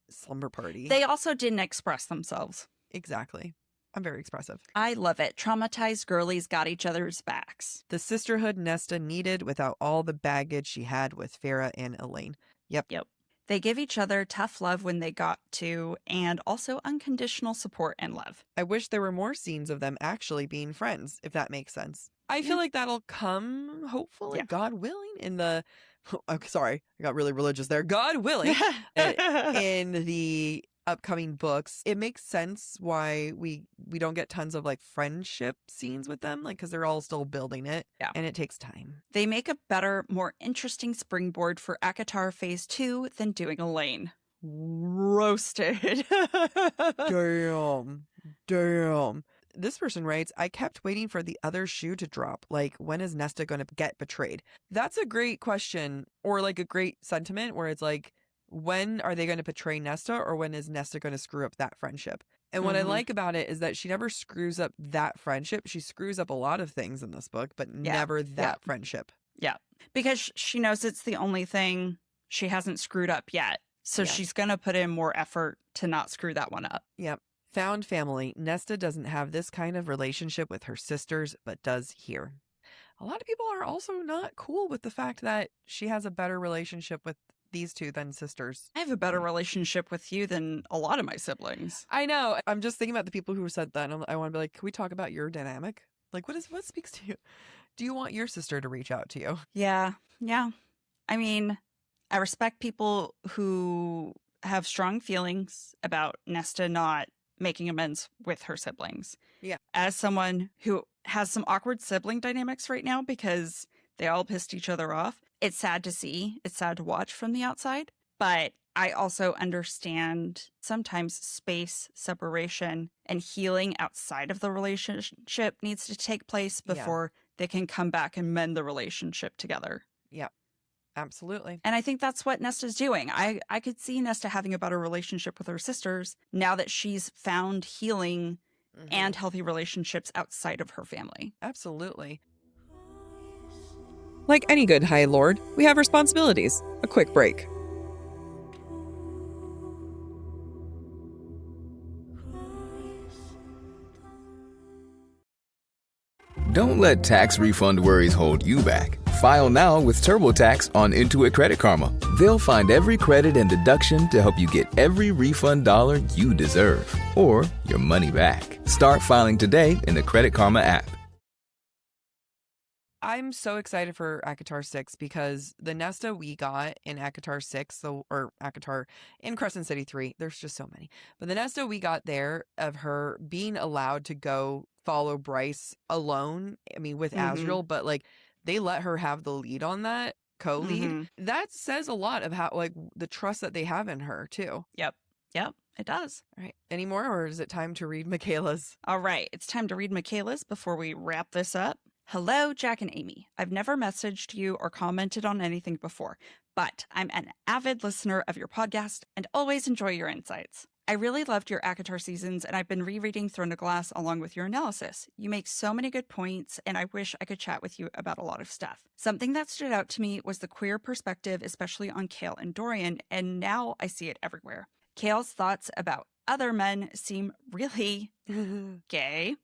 slumber party. They also didn't express themselves. Exactly. I'm very expressive. I love it. Traumatized girlies got each other's backs. The sisterhood Nesta needed without all the baggage she had with Farah and Elaine. Yep. They give each other tough love when they got to, and also unconditional support and love. I wish there were more scenes of them actually being friends, if that makes sense. I feel like that'll come, hopefully, God willing, in the... Oh, sorry, I got really religious there. God willing, in the upcoming books, it makes sense why we don't get tons of like friendship scenes with them, like because they're all still building it. Yeah. And it takes time. They make a better, more interesting springboard for ACOTAR Phase 2 than doing Elaine. Roasted. Damn. This person writes, I kept waiting for the other shoe to drop. Like, when is Nesta going to get betrayed? That's a great question, or like a great sentiment where it's like, when are they going to betray Nesta, or when is Nesta going to screw up that friendship? And what I like about it is that she never screws up that friendship. She screws up a lot of things in this book, but never that friendship. Yeah. Because she knows it's the only thing she hasn't screwed up yet. So she's going to put in more effort to not screw that one up. Yep. Found family. Nesta doesn't have this kind of relationship with her sisters, but does here. A lot of people are also not cool with the fact that she has a better relationship with these two than sisters. I have a better relationship with you than a lot of my siblings. I know. I'm just thinking about the people who said that. And I want to be like, can we talk about your dynamic? Like, what speaks to you? Do you want your sister to reach out to you? Yeah. Yeah. I mean, I respect people who have strong feelings about Nesta not making amends with her siblings. Yeah. As someone who has some awkward sibling dynamics right now because they all pissed each other off, it's sad to see. It's sad to watch from the outside. But I also understand sometimes space, separation, and healing outside of the relationship needs to take place before they can come back and mend the relationship together. Yeah. Absolutely. And I think that's what Nesta's doing. I could see Nesta having a better relationship with her sisters now that she's found healing and healthy relationships outside of her family. Absolutely. Like any good High Lord, we have responsibilities. A quick break. Don't let tax refund worries hold you back. File now with TurboTax on Intuit Credit Karma. They'll find every credit and deduction to help you get every refund dollar you deserve, or your money back. Start filing today in the Credit Karma app. I'm so excited for ACOTAR 6 because the Nesta we got in ACOTAR 6, or ACOTAR in Crescent City 3, there's just so many. But the Nesta we got there of her being allowed to go follow Bryce alone, I mean, with Azriel, but like they let her have the lead on that, co-lead. That says a lot of how, like, the trust that they have in her, too. Yep, it does. All right. Any more, or is it time to read Michaela's? All right, it's time to read Michaela's before we wrap this up. Hello, Jack and Amy. I've never messaged you or commented on anything before, but I'm an avid listener of your podcast and always enjoy your insights. I really loved your ACOTAR seasons, and I've been rereading Throne of Glass along with your analysis. You make so many good points, and I wish I could chat with you about a lot of stuff. Something that stood out to me was the queer perspective, especially on Chaol and Dorian, and now I see it everywhere. Chaol's thoughts about other men seem really gay,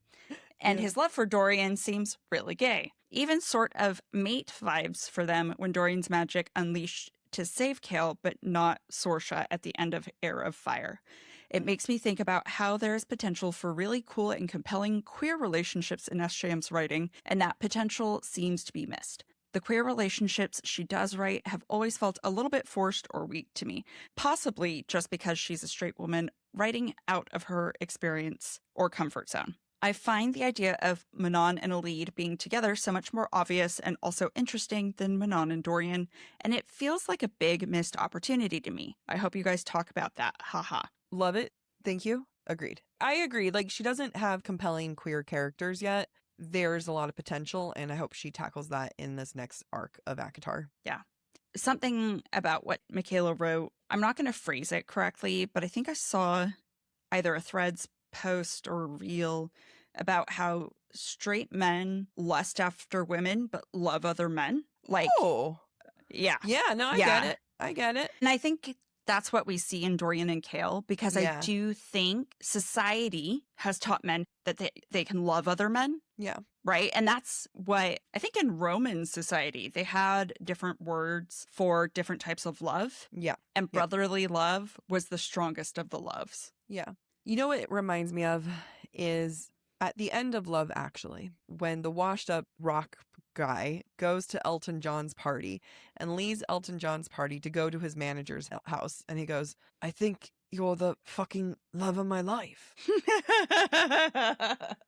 and his love for Dorian seems really gay. Even sort of mate vibes for them when Dorian's magic unleashed to save Chaol, but not Sorsha at the end of Heir of Fire. It makes me think about how there is potential for really cool and compelling queer relationships in SJM's writing, and that potential seems to be missed. The queer relationships she does write have always felt a little bit forced or weak to me, possibly just because she's a straight woman writing out of her experience or comfort zone. I find the idea of Manon and Elide being together so much more obvious and also interesting than Manon and Dorian, and it feels like a big missed opportunity to me. I hope you guys talk about that. Haha. Love it. Thank you. Agreed. I agree. Like, she doesn't have compelling queer characters yet. There's a lot of potential, and I hope she tackles that in this next arc of ACOTAR. Yeah. Something about what Michaela wrote, I'm not going to phrase it correctly, but I think I saw either a Threads post or reel about how straight men lust after women but love other men. Like, yeah. Yeah, no, I get it. I get it. And I think that's what we see in Dorian and Chaol, because I do think society has taught men that they can love other men. Yeah. Right? And that's what I think in Roman society, they had different words for different types of love. Yeah. And brotherly love was the strongest of the loves. Yeah. You know what it reminds me of is at the end of Love Actually, when the washed up rock guy goes to Elton John's party and leaves Elton John's party to go to his manager's house. And he goes, I think you're the fucking love of my life.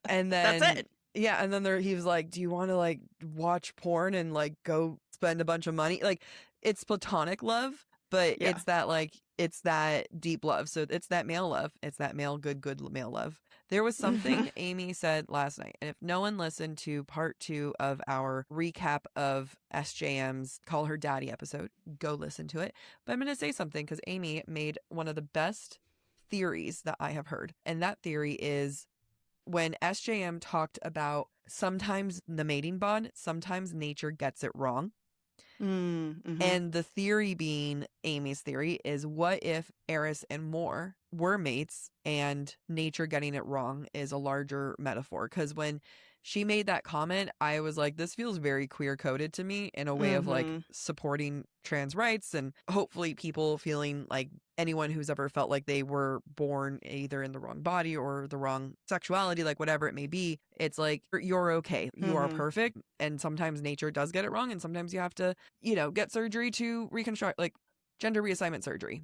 And then That's it. Yeah, and then he was like, do you want to like watch porn and like go spend a bunch of money? Like, it's platonic love, but Yeah. it's that deep love. So it's that male love. It's that male good male love. There was something Amy said last night, and if no one listened to part 2 of our recap of SJM's Call Her Daddy episode, go listen to it. But I'm going to say something because Amy made one of the best theories that I have heard. And that theory is when SJM talked about sometimes the mating bond, sometimes nature gets it wrong. Mm-hmm. And the theory being, Amy's theory, is what if Eris and Moore were mates and nature getting it wrong is a larger metaphor? Because when she made that comment, I was like, this feels very queer coded to me in a way of like supporting trans rights and hopefully people feeling like anyone who's ever felt like they were born either in the wrong body or the wrong sexuality, like whatever it may be, it's like, you're okay. You are perfect. And sometimes nature does get it wrong. And sometimes you have to, get surgery to reconstruct, like gender reassignment surgery.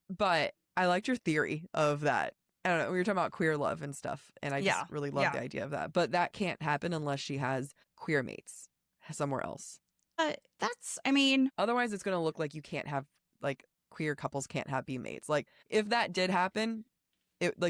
But I liked your theory of that. I don't know. We were talking about queer love and stuff. And I just really love the idea of that. But that can't happen unless she has queer mates somewhere else. Otherwise it's going to look like you can't have, like, queer couples can't be mates. Like, if that did happen,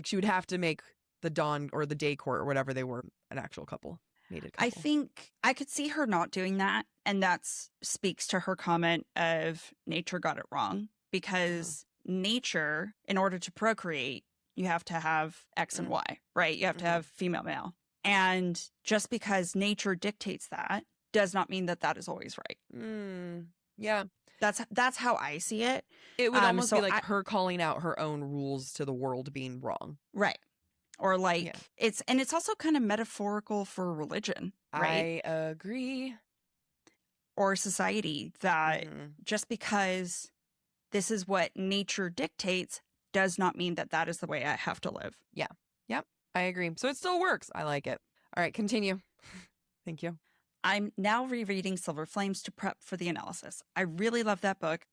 she would have to make the Dawn or the Day Court or whatever they were an actual couple. Mated couple. I think I could see her not doing that. And that speaks to her comment of nature got it wrong. Because nature, in order to procreate, you have to have X and Y, right? You have to have female, male. And just because nature dictates that does not mean that that is always right. Yeah. That's how I see it. It would almost be like her calling out her own rules to the world being wrong. Right. Or like it's also kind of metaphorical for religion, right? I agree. Or society, that just because this is what nature dictates does not mean that that is the way I have to live. Yeah. Yep. I agree. So it still works. I like it. All right, continue. Thank you. I'm now rereading Silver Flames to prep for the analysis. I really love that book,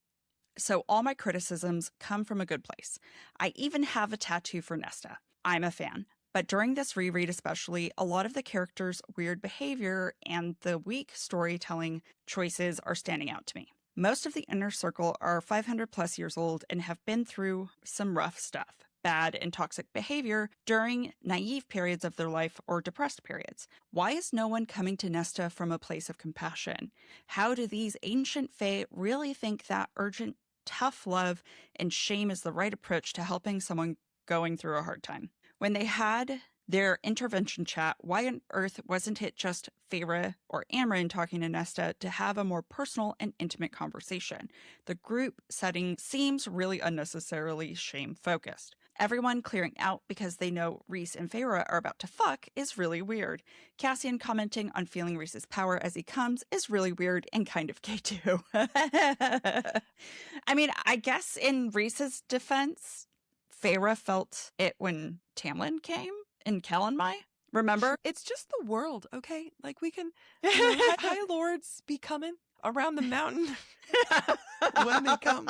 so all my criticisms come from a good place. I even have a tattoo for Nesta. I'm a fan. But during this reread especially, a lot of the characters' weird behavior and the weak storytelling choices are standing out to me. Most of the inner circle are 500 plus years old and have been through some rough stuff. Bad and toxic behavior during naive periods of their life or depressed periods. Why is no one coming to Nesta from a place of compassion? How do these ancient fae really think that urgent, tough love and shame is the right approach to helping someone going through a hard time? When they had their intervention chat, why on earth wasn't it just Feyre or Amren talking to Nesta to have a more personal and intimate conversation? The group setting seems really unnecessarily shame-focused. Everyone clearing out because they know Rhys and Feyre are about to fuck is really weird. Cassian commenting on feeling Rhys's power as he comes is really weird and kind of gay too. I mean, I guess in Rhys's defense, Feyre felt it when Tamlin came in Kalanmai. Remember? It's just the world, okay? Like, we can, High Lords be coming around the mountain when they come.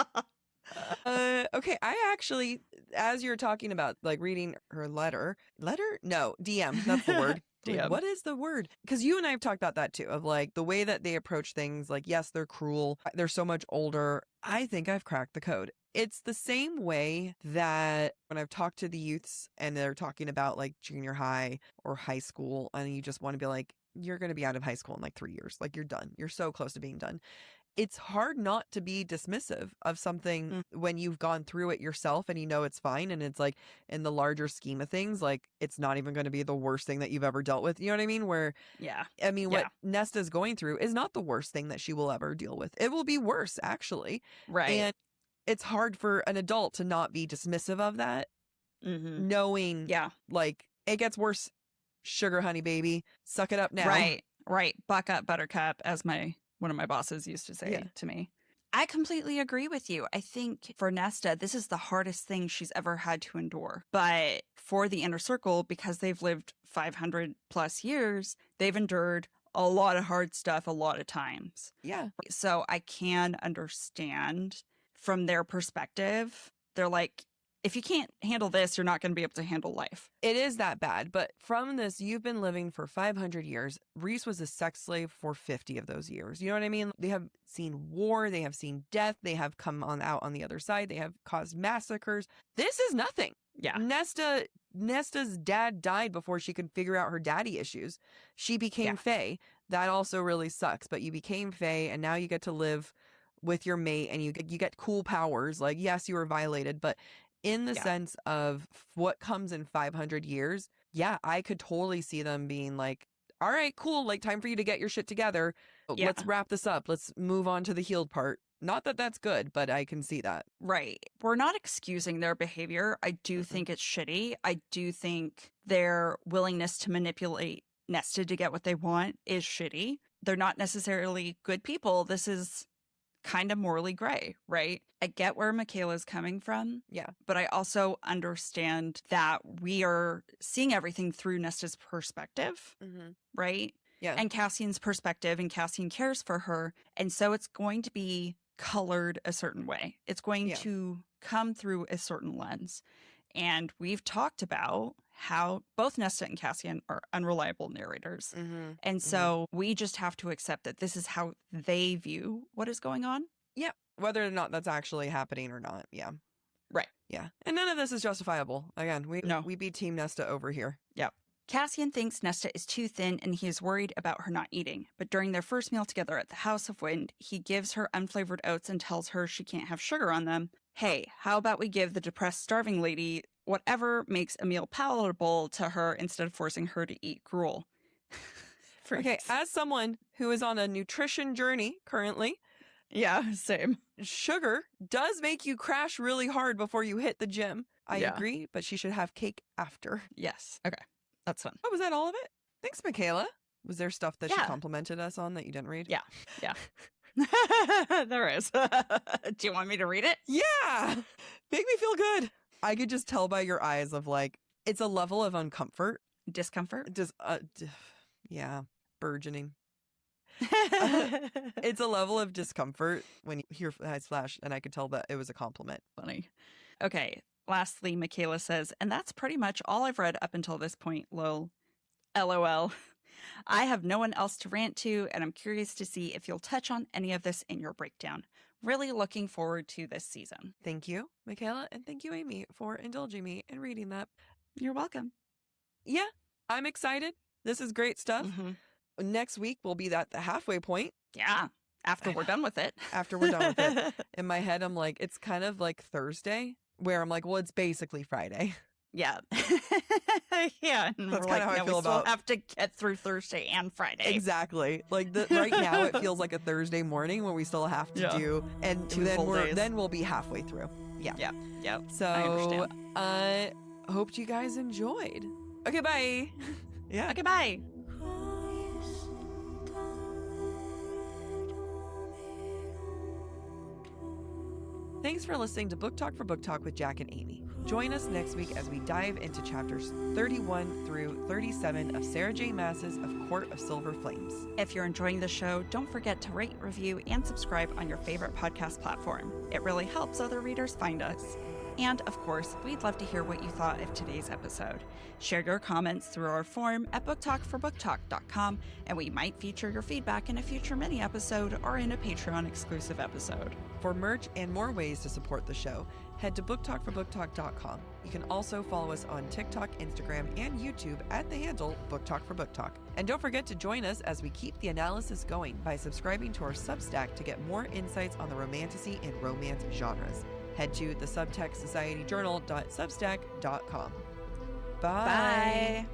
Okay, I actually, as you're talking about, like, reading her letter? No, DM, that's the word. DM. What is the word? Because you and I have talked about that too, of like the way that they approach things. Like, yes, they're cruel. They're so much older. I think I've cracked the code. It's the same way that when I've talked to the youths and they're talking about like junior high or high school, and you just want to be like, you're going to be out of high school in like 3 years. Like, you're done. You're so close to being done. It's hard not to be dismissive of something when you've gone through it yourself and you know it's fine. And it's like, in the larger scheme of things, like, it's not even going to be the worst thing that you've ever dealt with. You know what I mean? What Nesta's going through is not the worst thing that she will ever deal with. It will be worse, actually. Right. And it's hard for an adult to not be dismissive of that, knowing, like, it gets worse. Sugar honey baby, suck it up now. Right. Buck up, buttercup, as one of my bosses used to say to me. I completely agree with you. I think for Nesta, this is the hardest thing she's ever had to endure. But for the inner circle, because they've lived 500 plus years, they've endured a lot of hard stuff a lot of times. Yeah. So I can understand from their perspective. They're like, if you can't handle this, you're not going to be able to handle life. It is that bad. But from this, you've been living for 500 years. Reese was a sex slave for 50 of those years. You know what I mean? They have seen war. They have seen death. They have come on out on the other side. They have caused massacres. This is nothing. Yeah. Nesta's dad died before she could figure out her daddy issues. She became Fae. That also really sucks. But you became Fae, and now you get to live with your mate, and you get cool powers. Like, yes, you were violated, but in the sense of what comes in 500 years, I could totally see them being like, all right, cool, like time for you to get your shit together. Let's wrap this up. Let's move on to the healed part. Not that that's good, but I can see that. Right. We're not excusing their behavior. I do think it's shitty. I do think their willingness to manipulate Nesta to get what they want is shitty. They're not necessarily good people. This is kind of morally gray, right? I get where Michaela's coming from. Yeah. But I also understand that we are seeing everything through Nesta's perspective, right? Yeah. And Cassian's perspective, and Cassian cares for her. And so it's going to be colored a certain way. It's going to come through a certain lens. And we've talked about how both Nesta and Cassian are unreliable narrators. And so we just have to accept that this is how they view what is going on. Yeah. Whether or not that's actually happening or not. Yeah. Right. Yeah. And none of this is justifiable. Again, we be Team Nesta over here. Yep. Cassian thinks Nesta is too thin and he is worried about her not eating. But during their first meal together at the House of Wind, he gives her unflavored oats and tells her she can't have sugar on them. Hey, how about we give the depressed, starving lady whatever makes a meal palatable to her instead of forcing her to eat gruel? Okay, as someone who is on a nutrition journey currently, yeah, same. Sugar does make you crash really hard before you hit the gym. I agree, but she should have cake after. Yes. Okay. That's fun. Oh, was that all of it? Thanks, Michaela. Was there stuff that she Yeah. complimented us on that you didn't read? Yeah. Yeah. There is. Do you want me to read it? Yeah. Make me feel good. I could just tell by your eyes of like, it's a level of uncomfort. Discomfort? Yeah. Burgeoning. It's a level of discomfort when you hear eyes flash, and I could tell that it was a compliment. Funny. Okay. Lastly, Michaela says, and that's pretty much all I've read up until this point, lol. LOL. I have no one else to rant to, and I'm curious to see if you'll touch on any of this in your breakdown. Really looking forward to this season. Thank you, Michaela, and thank you, Amy, for indulging me in reading that. You're welcome. Yeah, I'm excited. This is great stuff. Mm-hmm. Next week will be at the halfway point. Yeah, after we're done with it. After we're done with it. In my head, I'm like, it's kind of like Thursday, where I'm like, well, it's basically Friday. Yeah. Yeah. And That's kind of how I feel about it. We still have to get through Thursday and Friday. Exactly. Like right now, it feels like a Thursday morning when we still have to do, and Two full days. then we'll be halfway through. Yeah. Yeah. Yeah. So I understand. I hope you guys enjoyed. Okay, bye. Yeah. Okay, bye. Thanks for listening to Book Talk for Book Talk with Jac and Amy. Join us next week as we dive into chapters 31 through 37 of Sarah J. Maas's Of Court of Silver Flames. If you're enjoying the show, don't forget to rate, review, and subscribe on your favorite podcast platform. It really helps other readers find us. And, of course, we'd love to hear what you thought of today's episode. Share your comments through our form at booktalkforbooktalk.com, and we might feature your feedback in a future mini-episode or in a Patreon-exclusive episode. For merch and more ways to support the show, head to booktalkforbooktalk.com. You can also follow us on TikTok, Instagram, and YouTube at the handle BookTalkForBookTalk. And don't forget to join us as we keep the analysis going by subscribing to our Substack to get more insights on the romantasy and romance genres. Head to thesubtextsocietyjournal.substack.com. Bye. Bye.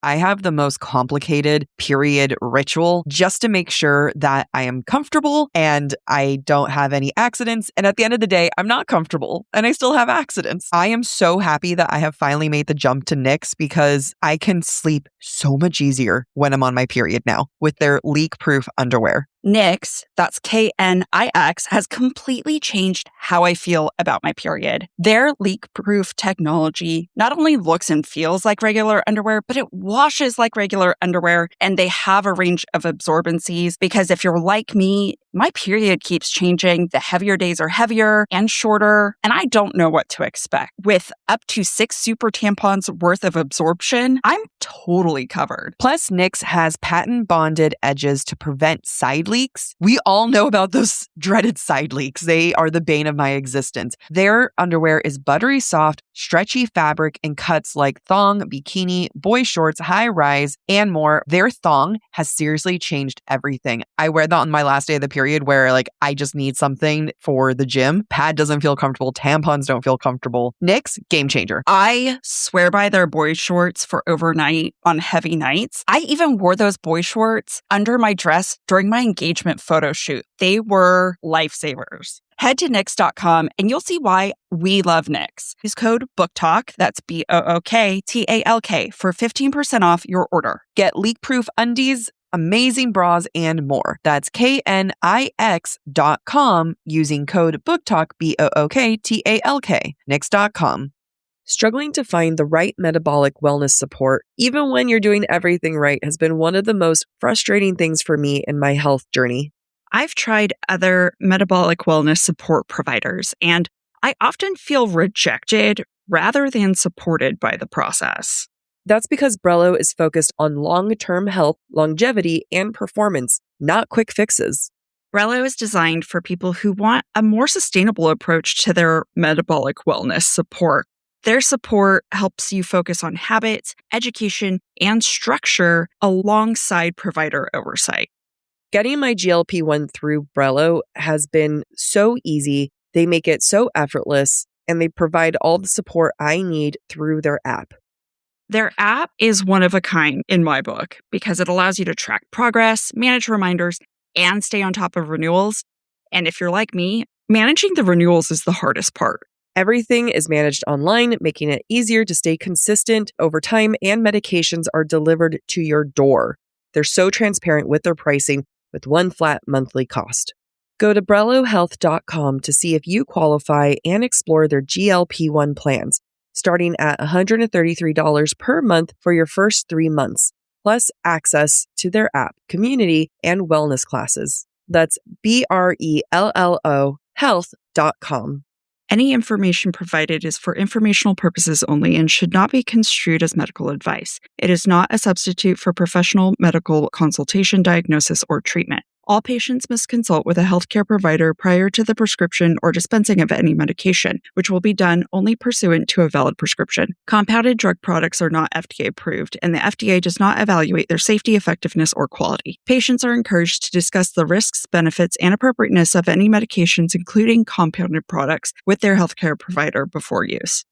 I have the most complicated period ritual just to make sure that I am comfortable and I don't have any accidents. And at the end of the day, I'm not comfortable and I still have accidents. I am so happy that I have finally made the jump to Knix because I can sleep so much easier when I'm on my period now with their leak-proof underwear. Knix, that's Knix, has completely changed how I feel about my period. Their leak-proof technology not only looks and feels like regular underwear, but it washes like regular underwear, and they have a range of absorbencies because if you're like me, my period keeps changing. The heavier days are heavier and shorter, and I don't know what to expect. With up to 6 super tampons worth of absorption, I'm totally covered. Plus, Knix has patent-bonded edges to prevent side leaks. We all know about those dreaded side leaks. They are the bane of my existence. Their underwear is buttery soft, stretchy fabric and cuts like thong, bikini, boy shorts, high rise, and more. Their thong has seriously changed everything. I wear that on my last day of the period where I just need something for the gym. Pad doesn't feel comfortable. Tampons don't feel comfortable. Knix, game changer. I swear by their boy shorts for overnight on heavy nights. I even wore those boy shorts under my dress during my engagement photo shoot. They were lifesavers. Head to Knix.com and you'll see why we love Knix. Use code BookTalk, that's BOOKTALK, for 15% off your order. Get leak-proof undies, amazing bras, and more. That's KNIX.com using code BookTalk, BOOKTALK, Knix.com. Struggling to find the right metabolic wellness support, even when you're doing everything right, has been one of the most frustrating things for me in my health journey. I've tried other metabolic wellness support providers, and I often feel rejected rather than supported by the process. That's because Brello is focused on long-term health, longevity, and performance, not quick fixes. Brello is designed for people who want a more sustainable approach to their metabolic wellness support. Their support helps you focus on habits, education, and structure alongside provider oversight. Getting my GLP-1 through Brello has been so easy. They make it so effortless, and they provide all the support I need through their app. Their app is one of a kind in my book because it allows you to track progress, manage reminders, and stay on top of renewals. And if you're like me, managing the renewals is the hardest part. Everything is managed online, making it easier to stay consistent over time, and medications are delivered to your door. They're so transparent with their pricing with one flat monthly cost. Go to BrelloHealth.com to see if you qualify and explore their GLP-1 plans, starting at $133 per month for your first 3 months, plus access to their app, community, and wellness classes. That's BRELLO health.com. Any information provided is for informational purposes only and should not be construed as medical advice. It is not a substitute for professional medical consultation, diagnosis, or treatment. All patients must consult with a healthcare provider prior to the prescription or dispensing of any medication, which will be done only pursuant to a valid prescription. Compounded drug products are not FDA approved, and the FDA does not evaluate their safety, effectiveness, or quality. Patients are encouraged to discuss the risks, benefits, and appropriateness of any medications, including compounded products, with their healthcare provider before use.